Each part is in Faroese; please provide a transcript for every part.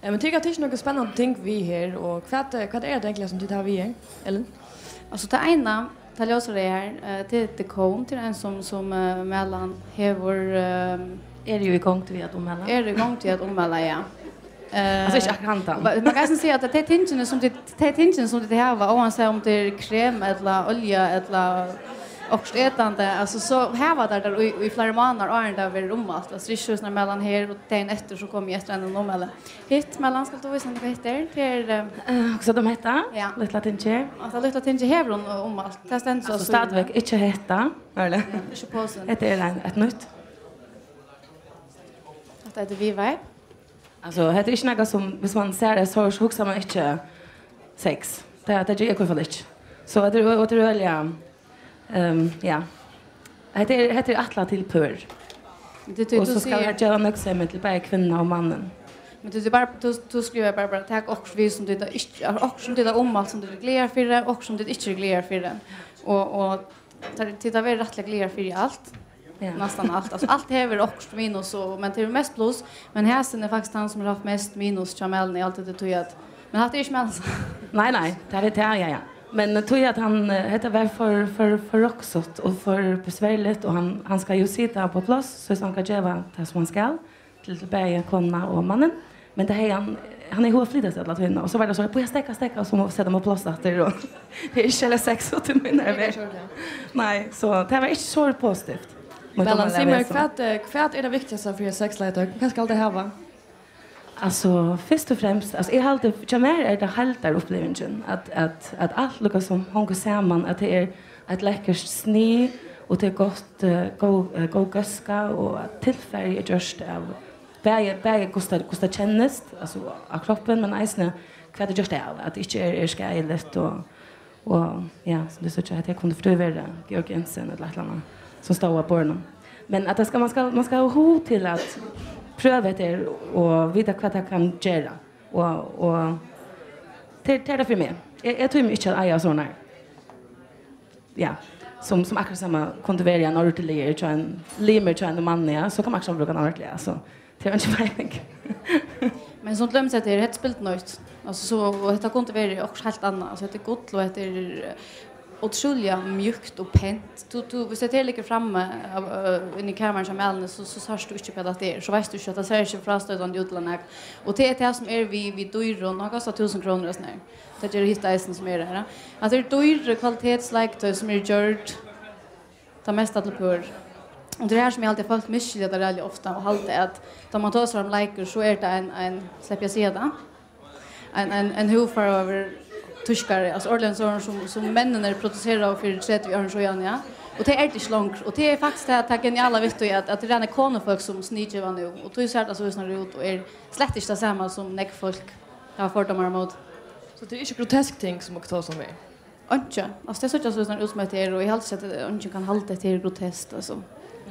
Men tycker att det är något spännande ting vi här och vad är det egentligen som du har vi här, Ellen? Alltså det ena tar jag så det här det kom till en som mellan hevor är det ju igång till att ommäla? Är det igång till att ommäla, ja. Alltså inte akkurat. Man kan säga att det är tingen som det här var oavsett om det är kräm eller olja eller och ätande alltså så här var där i flera månader och där var romalt alltså det är ju mellan här och den efter så kommer jag efter en ommäla hit mellan ska då visa vad heter till också de heter ja. Lilla Tinche alltså Lilla Tinche hevron omalt det ständ så stadväg inte heta eller inte påsen det är ett nytt att det vi var alltså det är inte något som hvis man ser det så huxar man inte sex det är ju kvar inte så det är väl ja. Det heter Atla till pör. Och så ska jag göra något som till bara kvinnan och mannen. Men det är bara du skriver bara tack och vi som det är och som det är om allt som det reglerar för det och som det inte reglerar för det. Och titta väl rätt reglerar för allt. Ja. Nästan allt. Alltså allt häver och minus och men det är mest plus men här är faktiskt han som har haft mest minus Jamel i allt det tog att men hade inte med. Nej, det är det ja. Men tror jag att han heter väl för roxot och för besvärligt och han ska ju sitta på plats så han kan göra det som han ska till bägge kvinnan och mannen. Men det här han är hårflidigt att vinna och så var det så på jag stäcka och så måste sätta mig på plats där då. Det är inte sex och till mina väg. Nej, så det var inte så positivt. Balans simmer kvart är det viktigaste för sexlighter. Vad ska det här vara? Alltså först och främst alltså jag håller för mig är det helt där upplevelsen att allt lukar som hänger samman att det är ett läckert snö och det är gott go gaska och tillfälligt är just av bäge kostar kännas alltså av kroppen men äsna vad det just av att det inte är skadligt och ja så det så att jag kunde förstå det Georgensen eller annat som står på borden men att det ska man ska ha till att pröva det och veta vad det kan göra och det är det för mig. Jag tror inte att jag såna ja som akkurat samma kunde välja en ordentlig och en limer till en man ja så kan man också bruka en ordentlig så det är inte mening. Men sånt glöms att det är rätt spilt nöjt. Alltså så och det kunde vara också helt annat alltså det är gott och det är otroligt mjukt och pent. Du hvis det ligger framme in i kameran som Ellen så ser du inte på att det är. Så vet du inte att det ser inte frastödande utlandet. Och det är det som är vi dyr och kostar 1000 kronor och sådär. Det är hitta isen som är det här. Att det är dyr kvalitetsläktöj som är gjort det mesta till pur. Och det här som jag alltid har följt mycket väldigt ofta och alltid att då man tar sig om läker så är det en släpper jag se det. En huvudfar över tyskar alltså orlensor som männen producerar för 30 år sedan ja och det är inte långt och det är faktiskt att geniala vet du att det är konefolk som sniger var nu och du ser alltså hur snarare ut och är slett inte samma som neckfolk har fördomar mot så det är inte grotesk ting som också som är inte alltså det är så snarare utmäter och i allt sätt att inte kan hålla det till groteskt alltså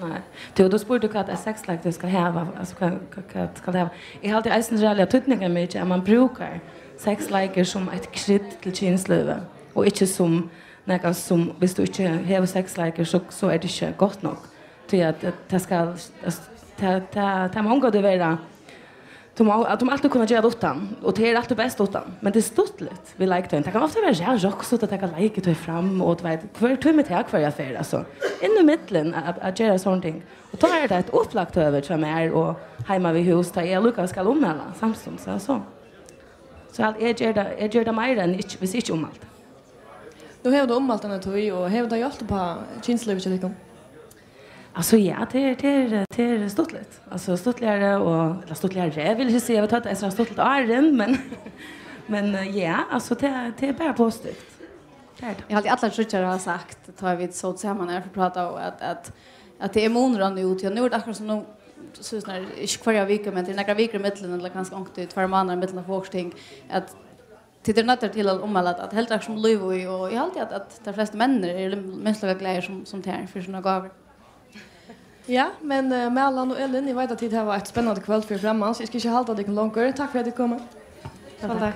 nej då spår du vad ett sexlight det ska ha alltså ska det ha jag har alltid isen reella tutningar med att man brukar sexliker som ett krydd till känslor och inte som något som hvis du inte har sexliker så är det inte gott nog till att det ska ta många det vara de alltid kunna göra utan och det är alltid bäst utan men det är stottligt vi like det kan ofta vara rock så att det kan like det fram och vet för två med tag för jag för alltså in i mitten att göra sånt ting och då är det ett upplagt över som är och hemma vid hus där jag Lucas ska omhälla Samsung så jag gör det mer än inte hvis inte omalt. Du har omalt den tog och har du gjort på kinslivet liksom? Alltså ja, det är stottligt. Alltså stottligare och eller stottligare vill jag säga. Jag vet att det är så stottligt arren men ja, alltså det är bara positivt. Jag har alltid alla trutchar har sagt tar vi så samman när vi pratar och att det är monrande ut. Jag nu är det akkurat som nog så snart inte kvar vecka men till några veckor i mitten eller kanske inte 2 månader i mitten av forskning att tittar nötter till att helt rätt som liv och jag har alltid att de flesta män är mänskliga glädjer som tar för såna gåvor. Ja, men Mellan och Ellen, jag vet att det här var ett spännande kväll för framåt så jag ska inte hålla det längre. Tack för att du kom. Tack.